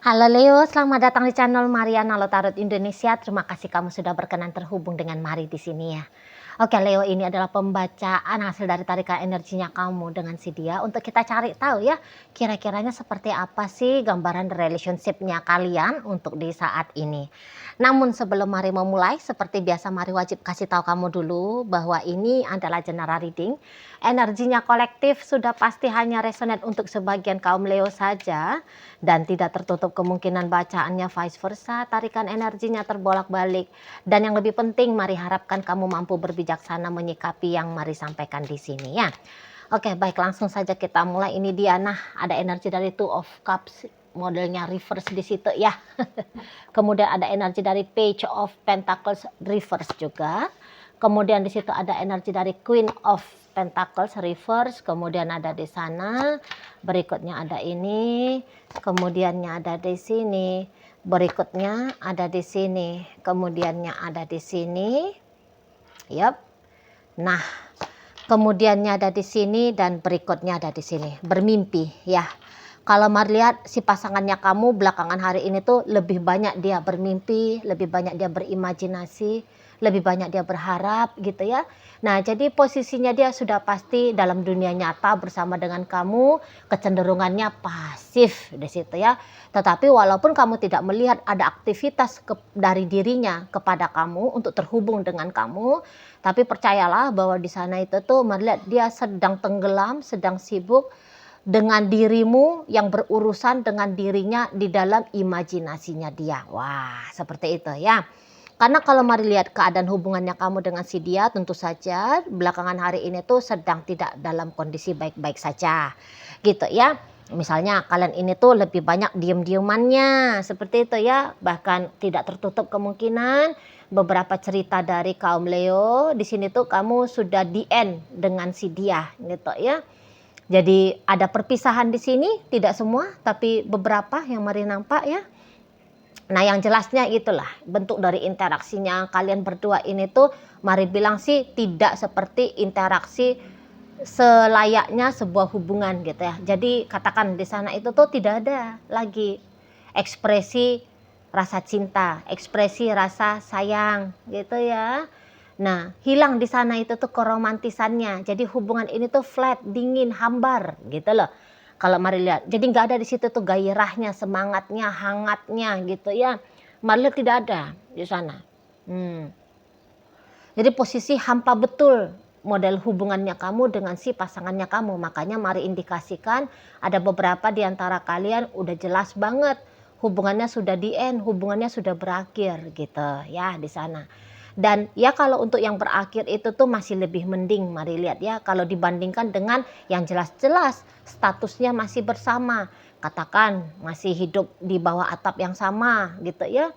Halo Leo, selamat datang di channel Mariana Lotarot Indonesia. Terima kasih kamu sudah berkenan terhubung dengan Mari di sini ya. Oke Leo, ini adalah pembacaan hasil dari tarikan energinya kamu dengan si dia untuk kita cari tahu ya kira-kiranya seperti apa sih gambaran relationship-nya kalian untuk di saat ini. Namun sebelum Mari memulai, seperti biasa Mari wajib kasih tahu kamu dulu bahwa ini adalah general reading. Energinya kolektif sudah pasti hanya resonate untuk sebagian kaum Leo saja dan tidak tertutup kemungkinan bacaannya vice versa, tarikan energinya terbolak-balik. Dan yang lebih penting, Mari harapkan kamu mampu berbijaksana menyikapi yang Mari sampaikan di sini ya. Oke, baik, langsung saja kita mulai. Ini dia, nah ada energi dari Two of Cups, modelnya reverse di situ ya. Kemudian ada energi dari Page of Pentacles reverse juga. Kemudian di situ ada energi dari Queen of Pentacles reverse. Kemudian ada di sana. Berikutnya ada ini. Kemudiannya ada di sini. Berikutnya ada di sini. Kemudiannya ada di sini. Yap. Nah, kemudiannya ada di sini dan berikutnya ada di sini. Bermimpi ya. Kalau Mari lihat si pasangannya kamu belakangan hari ini tuh lebih banyak dia bermimpi, lebih banyak dia berimajinasi, lebih banyak dia berharap gitu ya. Nah, jadi posisinya dia sudah pasti dalam dunia nyata bersama dengan kamu, kecenderungannya pasif di situ ya. Tetapi walaupun kamu tidak melihat ada aktivitas dari dirinya kepada kamu untuk terhubung dengan kamu, tapi percayalah bahwa di sana itu tuh Mari lihat dia sedang tenggelam, sedang sibuk dengan dirimu yang berurusan dengan dirinya di dalam imajinasinya dia. Wah, seperti itu ya. Karena kalau Mari lihat keadaan hubungannya kamu dengan si dia, tentu saja belakangan hari ini tuh sedang tidak dalam kondisi baik-baik saja. Gitu ya. Misalnya kalian ini tuh lebih banyak diem-diemannya, seperti itu ya. Bahkan tidak tertutup kemungkinan beberapa cerita dari kaum Leo di sini tuh kamu sudah di end dengan si dia gitu ya. Jadi ada perpisahan di sini, tidak semua, tapi beberapa yang Mari nampak ya. Nah, yang jelasnya itulah bentuk dari interaksinya kalian berdua ini tuh Mari bilang sih tidak seperti interaksi selayaknya sebuah hubungan gitu ya. Jadi katakan di sana itu tuh tidak ada lagi ekspresi rasa cinta, ekspresi rasa sayang gitu ya. Nah, hilang di sana itu tuh keromantisannya. Jadi hubungan ini tuh flat, dingin, hambar gitu loh. Kalau Mari lihat, jadi nggak ada di situ tuh gairahnya, semangatnya, hangatnya gitu ya. Mari lihat tidak ada di sana. Jadi posisi hampa betul model hubungannya kamu dengan si pasangannya kamu. Makanya Mari indikasikan ada beberapa di antara kalian udah jelas banget hubungannya sudah di end, hubungannya sudah berakhir gitu ya di sana. Dan ya kalau untuk yang berakhir itu tuh masih lebih mending Mari lihat ya kalau dibandingkan dengan yang jelas-jelas statusnya masih bersama. Katakan masih hidup di bawah atap yang sama gitu ya.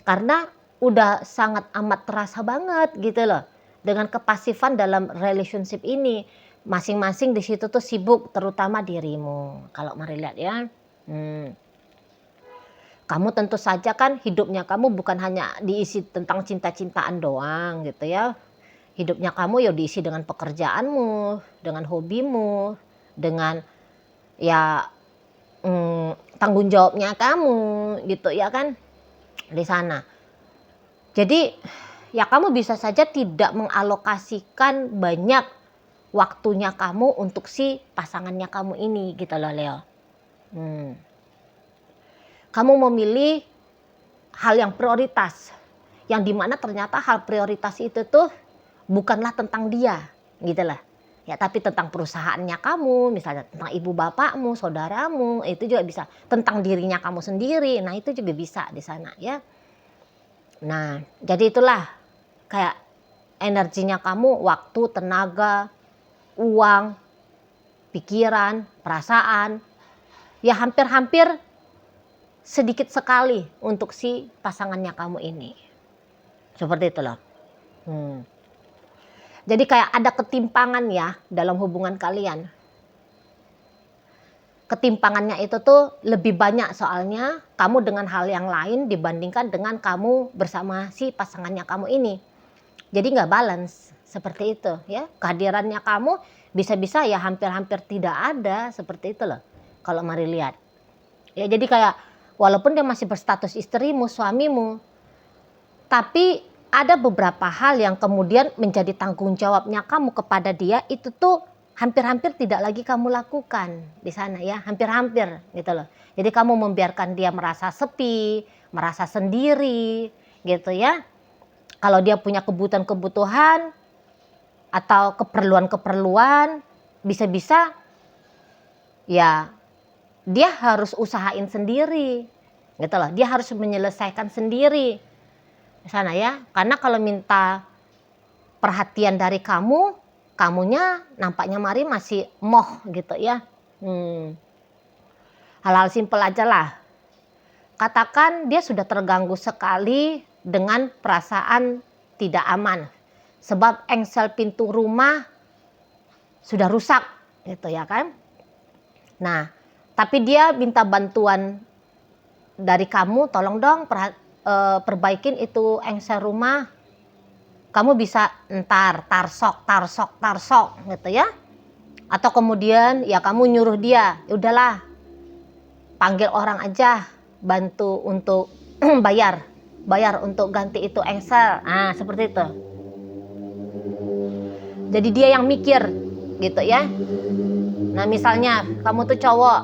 Karena udah sangat amat terasa banget gitu loh. Dengan kepasifan dalam relationship ini. Masing-masing di situ tuh sibuk terutama dirimu. Kalau Mari lihat ya. Kamu tentu saja kan hidupnya kamu bukan hanya diisi tentang cinta-cintaan doang gitu ya. Hidupnya kamu ya diisi dengan pekerjaanmu, dengan hobimu, dengan ya tanggung jawabnya kamu gitu ya kan di sana. Jadi ya kamu bisa saja tidak mengalokasikan banyak waktunya kamu untuk si pasangannya kamu ini gitu loh Leo. Kamu memilih hal yang prioritas, yang dimana ternyata hal prioritas itu tuh bukanlah tentang dia gitu lah ya, tapi tentang perusahaannya kamu, misalnya tentang ibu bapakmu, saudaramu, itu juga bisa tentang dirinya kamu sendiri. Nah itu juga bisa di sana ya. Nah jadi itulah kayak energinya kamu, waktu, tenaga, uang, pikiran, perasaan ya hampir-hampir sedikit sekali untuk si pasangannya kamu ini. Seperti itu loh. Jadi kayak ada ketimpangan ya dalam hubungan kalian. Ketimpangannya itu tuh lebih banyak soalnya kamu dengan hal yang lain dibandingkan dengan kamu bersama si pasangannya kamu ini. Jadi nggak balance seperti itu ya. Kehadirannya kamu bisa-bisa ya hampir-hampir tidak ada seperti itu loh. Kalau Mari lihat. Ya jadi kayak walaupun dia masih berstatus istrimu, suamimu, tapi ada beberapa hal yang kemudian menjadi tanggung jawabnya kamu kepada dia, itu tuh hampir-hampir tidak lagi kamu lakukan di sana ya, hampir-hampir gitu loh. Jadi kamu membiarkan dia merasa sepi, merasa sendiri gitu ya. Kalau dia punya kebutuhan-kebutuhan atau keperluan-keperluan, bisa-bisa ya dia harus usahain sendiri gitu loh. Dia harus menyelesaikan sendiri di sana ya. Karena kalau minta perhatian dari kamu, kamunya nampaknya Mari masih moh gitu ya. Hal-hal simpel aja lah. Katakan dia sudah terganggu sekali dengan perasaan tidak aman. Sebab engsel pintu rumah sudah rusak gitu ya kan. Nah, tapi dia minta bantuan dari kamu, tolong dong perbaikin itu engsel rumah. Kamu bisa ntar tarsok gitu ya. Atau kemudian ya kamu nyuruh dia, ya udahlah panggil orang aja bantu untuk bayar untuk ganti itu engsel. Nah, seperti itu. Jadi dia yang mikir gitu ya. Nah, misalnya kamu tuh cowok,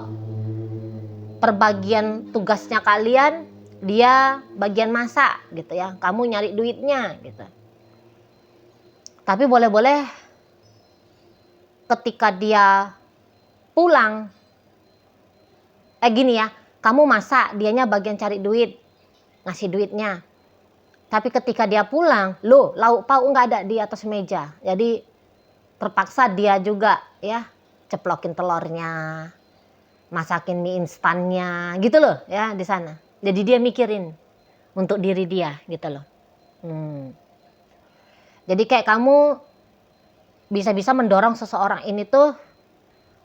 perbagian tugasnya kalian, dia bagian masak gitu ya, kamu nyari duitnya gitu. Tapi boleh-boleh ketika dia pulang, gini ya, kamu masak, dianya bagian cari duit, ngasih duitnya. Tapi ketika dia pulang, loh lauk pauk nggak ada di atas meja. Jadi terpaksa dia juga ya ceplokin telurnya, masakin mie instannya gitu loh ya di sana. Jadi dia mikirin untuk diri dia gitu loh. Jadi kayak kamu bisa-bisa mendorong seseorang ini tuh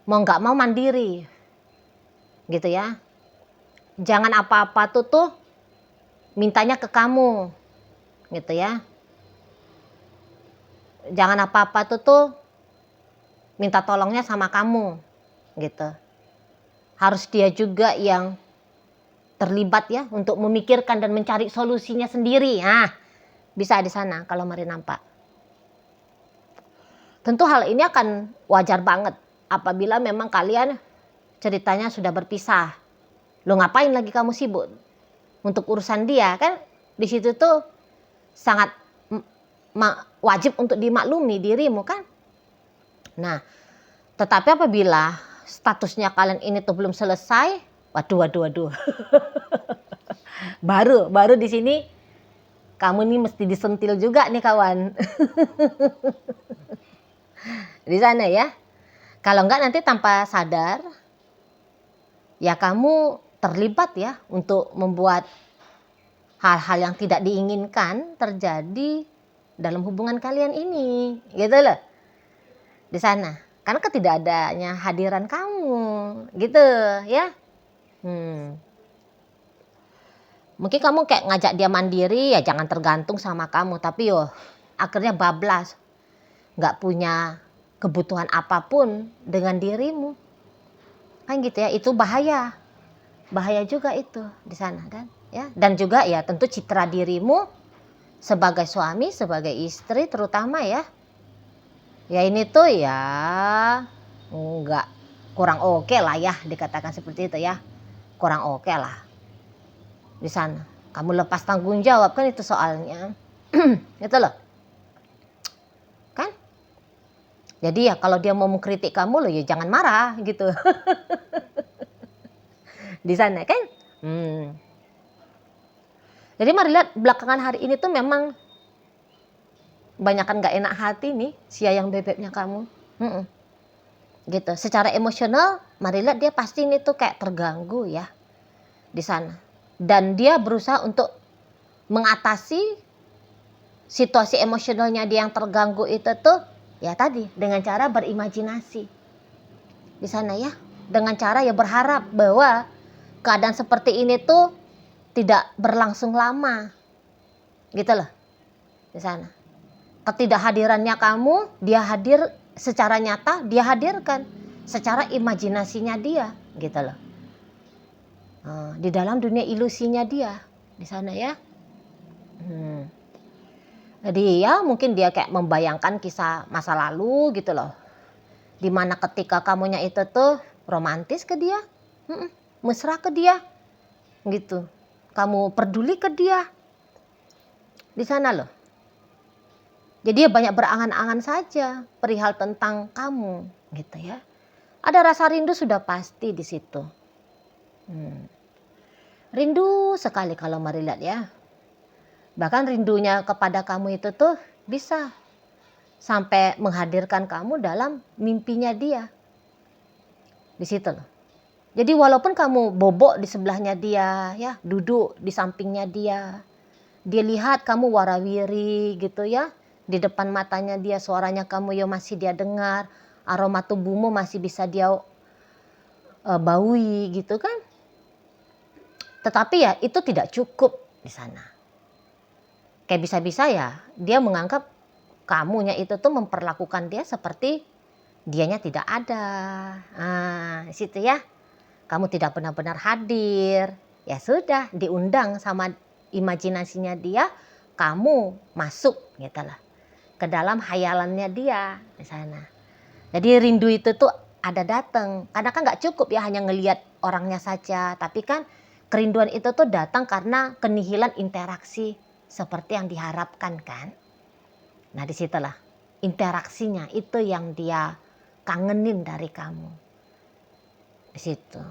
mau nggak mau mandiri gitu ya. Jangan apa-apa tuh mintanya ke kamu gitu ya. Jangan apa-apa tuh minta tolongnya sama kamu gitu. Harus dia juga yang terlibat ya untuk memikirkan dan mencari solusinya sendiri. Nah, bisa di sana kalau Mari nampak. Tentu hal ini akan wajar banget apabila memang kalian ceritanya sudah berpisah. Lo ngapain lagi kamu sibuk untuk urusan dia kan? Di situ tuh sangat wajib untuk dimaklumi dirimu kan. Nah, tetapi apabila statusnya kalian ini tuh belum selesai, waduh. baru di sini kamu nih mesti disentil juga nih kawan. Di sana ya. Kalau enggak nanti tanpa sadar ya kamu terlibat ya untuk membuat hal-hal yang tidak diinginkan terjadi dalam hubungan kalian ini, gitu loh. Di sana. Karena ketidakadanya hadiran kamu, gitu ya. Mungkin kamu kayak ngajak dia mandiri, ya jangan tergantung sama kamu. Tapi akhirnya bablas. Nggak punya kebutuhan apapun dengan dirimu. Kan gitu ya, itu bahaya. Bahaya juga itu di sana kan. Ya. Dan juga ya tentu citra dirimu sebagai suami, sebagai istri terutama ya. Ya ini tuh ya enggak kurang oke lah ya dikatakan seperti itu ya. Kurang oke lah di sana. Kamu lepas tanggung jawab kan itu soalnya. Itu loh. Kan? Jadi ya kalau dia mau mengkritik kamu loh ya jangan marah gitu. Di sana kan? Jadi mari lihat belakangan hari ini tuh memang banyakan gak enak hati nih si ayang bebeknya kamu. Gitu. Secara emosional mari lihat dia pasti ini tuh kayak terganggu ya di sana. Dan dia berusaha untuk mengatasi situasi emosionalnya dia yang terganggu itu tuh ya tadi dengan cara berimajinasi di sana ya. Dengan cara ya berharap bahwa keadaan seperti ini tuh tidak berlangsung lama gitu loh di sana. Ketidakhadirannya kamu, dia hadir secara nyata, dia hadirkan secara imajinasinya dia gitu loh. Di dalam dunia ilusinya dia di sana ya. Hmm. Jadi ya mungkin dia kayak membayangkan kisah masa lalu gitu loh. Dimana ketika kamunya itu tuh romantis ke dia, mesra ke dia, gitu. Kamu peduli ke dia di sana loh. Jadi dia banyak berangan-angan saja perihal tentang kamu, gitu ya. Ada rasa rindu sudah pasti di situ. Rindu sekali kalau Mari lihat ya. Bahkan rindunya kepada kamu itu tuh bisa sampai menghadirkan kamu dalam mimpinya dia. Di situ loh. Jadi walaupun kamu bobok di sebelahnya dia ya, duduk di sampingnya dia. Dia lihat kamu warawiri gitu ya. Di depan matanya dia suaranya kamu ya masih dia dengar. Aroma tubuhmu masih bisa dia baui gitu kan. Tetapi ya itu tidak cukup di sana. Kayak bisa-bisa ya dia menganggap kamunya itu tuh memperlakukan dia seperti dianya tidak ada. Di situ ya. Kamu tidak benar-benar hadir. Ya sudah, diundang sama imajinasinya dia, kamu masuk gitu lah. Ke dalam hayalannya dia di sana. Jadi rindu itu tuh ada datang. Karena kan nggak cukup ya hanya ngelihat orangnya saja, tapi kan kerinduan itu tuh datang karena kenihilan interaksi seperti yang diharapkan kan. Nah disitulah interaksinya itu yang dia kangenin dari kamu. Di situ.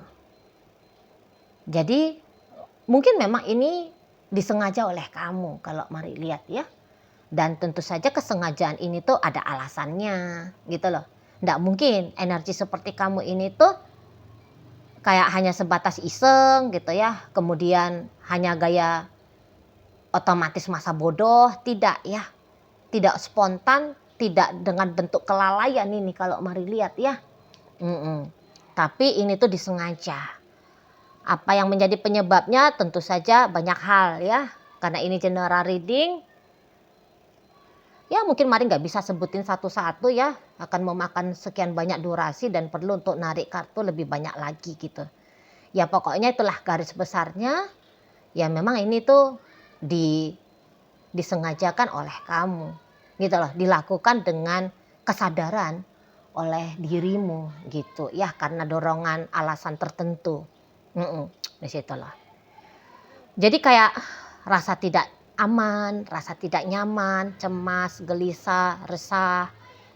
Jadi mungkin memang ini disengaja oleh kamu kalau Mari lihat ya. Dan tentu saja kesengajaan ini tuh ada alasannya gitu loh. Nggak mungkin energi seperti kamu ini tuh kayak hanya sebatas iseng gitu ya. Kemudian hanya gaya otomatis masa bodoh, tidak ya. Tidak spontan, tidak dengan bentuk kelalaian ini kalau Mari lihat ya. Tapi ini tuh disengaja. Apa yang menjadi penyebabnya tentu saja banyak hal ya. Karena ini general reading. Ya mungkin Mari nggak bisa sebutin satu-satu ya. Akan memakan sekian banyak durasi dan perlu untuk narik kartu lebih banyak lagi gitu. Ya pokoknya itulah garis besarnya. Ya memang ini tuh disengajakan oleh kamu. Gitu loh, dilakukan dengan kesadaran oleh dirimu gitu ya, karena dorongan alasan tertentu. Disitulah. Jadi kayak rasa tidak aman, rasa tidak nyaman, cemas, gelisah, resah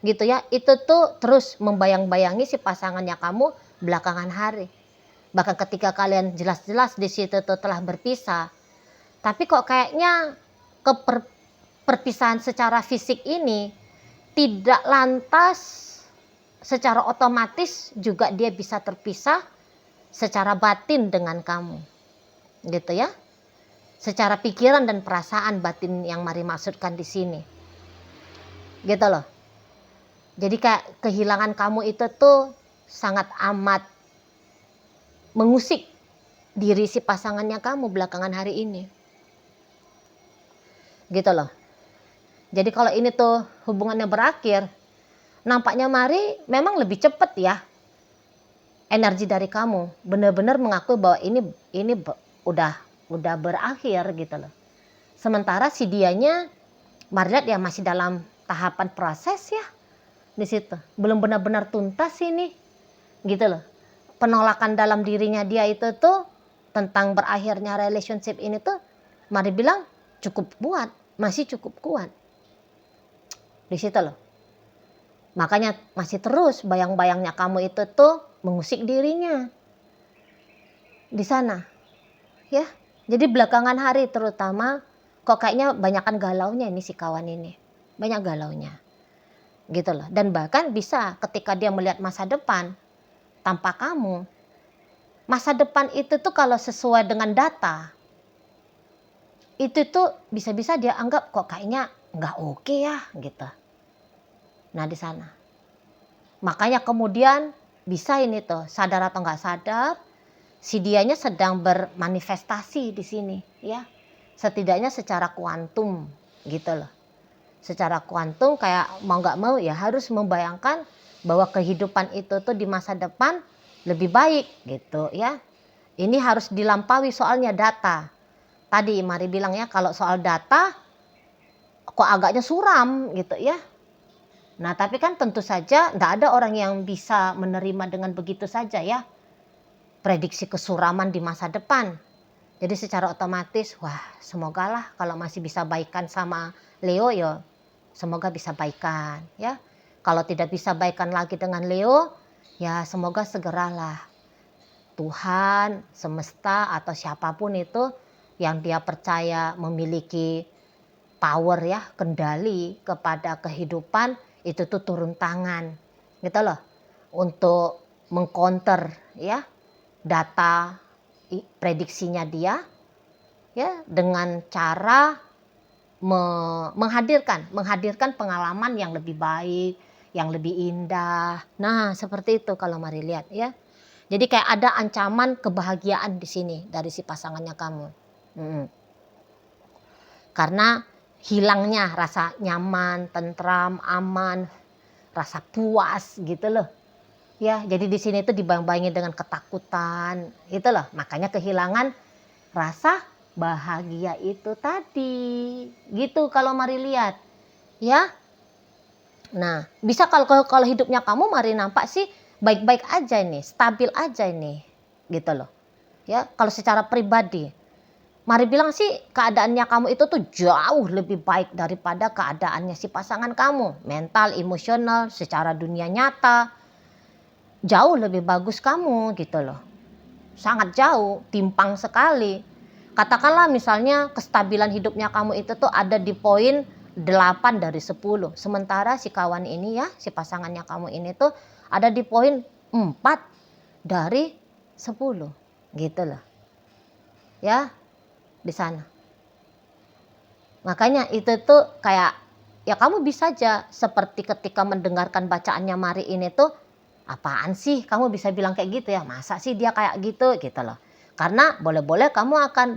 gitu ya. Itu tuh terus membayang-bayangi si pasangannya kamu belakangan hari. Bahkan ketika kalian jelas-jelas di situ tuh telah berpisah, tapi kok kayaknya perpisahan secara fisik ini tidak lantas secara otomatis juga dia bisa terpisah secara batin dengan kamu. Gitu ya. Secara pikiran dan perasaan batin yang Mari maksudkan di sini. Gitu loh. Jadi kayak kehilangan kamu itu tuh sangat amat mengusik diri si pasangannya kamu belakangan hari ini. Gitu loh. Jadi kalau ini tuh hubungannya berakhir, nampaknya Mari memang lebih cepat ya energi dari kamu. Benar-benar mengakui bahwa ini udah berakhir gitu loh. Sementara si dianya Mari lihat ya masih dalam tahapan proses ya di situ. Belum benar-benar tuntas ini gitu loh. Penolakan dalam dirinya dia itu tuh tentang berakhirnya relationship ini tuh Mari bilang cukup kuat, masih cukup kuat. Di situ loh. Makanya masih terus bayang-bayangnya kamu itu tuh mengusik dirinya. Di sana. Ya. Jadi belakangan hari terutama kok kayaknya banyakan galaunya ini si kawan ini. Banyak galaunya. Gitu loh. Dan bahkan bisa ketika dia melihat masa depan tanpa kamu. Masa depan itu tuh kalau sesuai dengan data, itu tuh bisa-bisa dia anggap kok kayaknya nggak oke ya gitu. Nah di sana. Makanya kemudian bisa ini tuh sadar atau nggak sadar, si dianya sedang bermanifestasi di sini ya. Setidaknya secara kuantum gitu loh. Secara kuantum kayak mau nggak mau ya harus membayangkan bahwa kehidupan itu tuh di masa depan lebih baik gitu ya. Ini harus dilampaui soalnya data. Tadi Mari bilang ya, kalau soal data kok agaknya suram gitu ya. Nah tapi kan tentu saja tidak ada orang yang bisa menerima dengan begitu saja ya, prediksi kesuraman di masa depan. Jadi secara otomatis, wah semogalah kalau masih bisa baikan sama Leo ya, semoga bisa baikan ya. Kalau tidak bisa baikan lagi dengan Leo, ya semoga segeralah Tuhan, semesta atau siapapun itu yang dia percaya memiliki power ya, kendali kepada kehidupan, itu tuh turun tangan gitu loh, untuk mengcounter ya data prediksinya dia ya, dengan cara menghadirkan pengalaman yang lebih baik, yang lebih indah. Nah seperti itu kalau Mari lihat ya. Jadi kayak ada ancaman kebahagiaan di sini dari si pasangannya kamu. Karena hilangnya rasa nyaman, tentram, aman, rasa puas gitu loh. Ya, jadi di sini itu dibayang-bayangin dengan ketakutan, gitu loh. Makanya kehilangan rasa bahagia itu tadi. Gitu kalau Mari lihat. Ya. Nah, bisa kalau hidupnya kamu Mari nampak sih baik-baik aja ini, stabil aja ini. Gitu loh. Ya, kalau secara pribadi Mari bilang sih keadaannya kamu itu tuh jauh lebih baik daripada keadaannya si pasangan kamu. Mental, emosional, secara dunia nyata. Jauh lebih bagus kamu gitu loh. Sangat jauh, timpang sekali. Katakanlah misalnya kestabilan hidupnya kamu itu tuh ada di poin 8 dari 10. Sementara si kawan ini ya, si pasangannya kamu ini tuh ada di poin 4 dari 10. Gitu loh. Ya, di sana. Makanya itu tuh kayak ya kamu bisa aja seperti ketika mendengarkan bacaannya Mari ini tuh, apaan sih kamu bisa bilang kayak gitu ya, masa sih dia kayak gitu gitu loh. Karena boleh-boleh kamu akan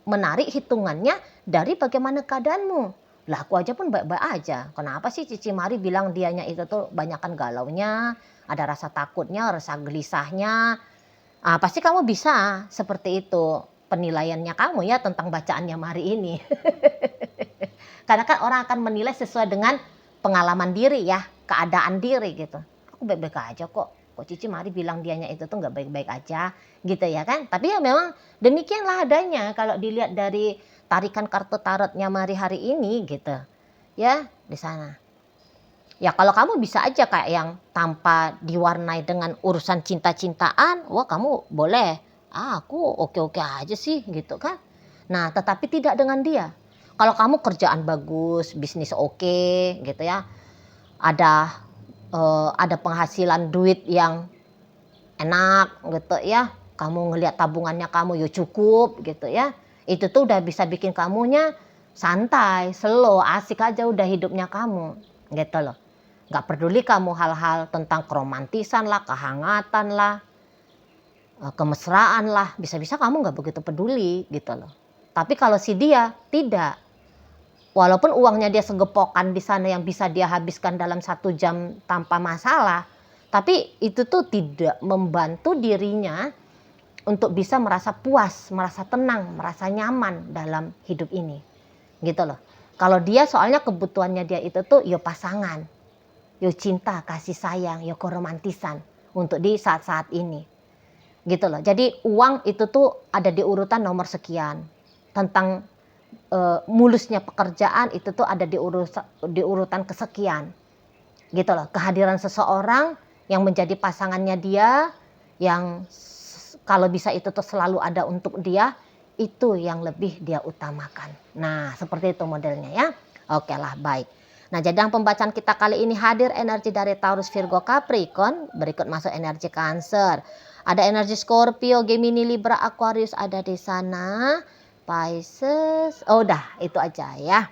menarik hitungannya dari bagaimana keadaanmu. Lah aku aja pun baik-baik aja, kenapa sih Cici Mari bilang dianya itu tuh banyakan galaunya, ada rasa takutnya, rasa gelisahnya. Pasti kamu bisa seperti itu penilaiannya kamu ya tentang bacaannya Mari ini. Karena kan orang akan menilai sesuai dengan pengalaman diri ya, keadaan diri gitu. Aku baik-baik aja kok. Kok Cici Mari bilang dianya itu tuh nggak baik-baik aja gitu ya kan. Tapi ya memang demikianlah adanya kalau dilihat dari tarikan kartu tarotnya Mari hari ini gitu. Ya di sana. Ya kalau kamu bisa aja kayak yang tanpa diwarnai dengan urusan cinta-cintaan, wah kamu boleh. Aku oke-oke aja sih gitu kan. Nah tetapi tidak dengan dia. Kalau kamu kerjaan bagus, bisnis oke gitu ya. Ada penghasilan duit yang enak gitu ya. Kamu ngelihat tabungannya kamu ya cukup gitu ya. Itu tuh udah bisa bikin kamunya santai, slow, asik aja udah hidupnya kamu gitu loh. Gak peduli kamu hal-hal tentang keromantisan lah, kehangatan lah, kemesraan lah, bisa-bisa kamu gak begitu peduli gitu loh. Tapi kalau si dia tidak, walaupun uangnya dia segepokan di sana yang bisa dia habiskan dalam 1 jam tanpa masalah, tapi itu tuh tidak membantu dirinya untuk bisa merasa puas, merasa tenang, merasa nyaman dalam hidup ini gitu loh. Kalau dia soalnya kebutuhannya dia itu tuh ya pasangan, yo cinta, kasih sayang, yo keromantisan untuk di saat-saat ini. Gitu loh. Jadi uang itu tuh ada di urutan nomor sekian. Tentang mulusnya pekerjaan itu tuh ada di urutan kesekian. Gitu loh. Kehadiran seseorang yang menjadi pasangannya dia, yang kalau bisa itu tuh selalu ada untuk dia, itu yang lebih dia utamakan. Nah, seperti itu modelnya ya. Oke lah, baik. Nah, jadang pembacaan kita kali ini hadir energi dari Taurus, Virgo, Capricorn. Berikut masuk energi Cancer. Ada energi Scorpio, Gemini, Libra, Aquarius ada di sana. Pisces. Oh, udah itu aja ya.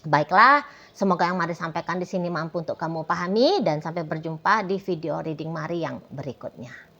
Baiklah, semoga yang Mari sampaikan di sini mampu untuk kamu pahami dan sampai berjumpa di video reading Mari yang berikutnya.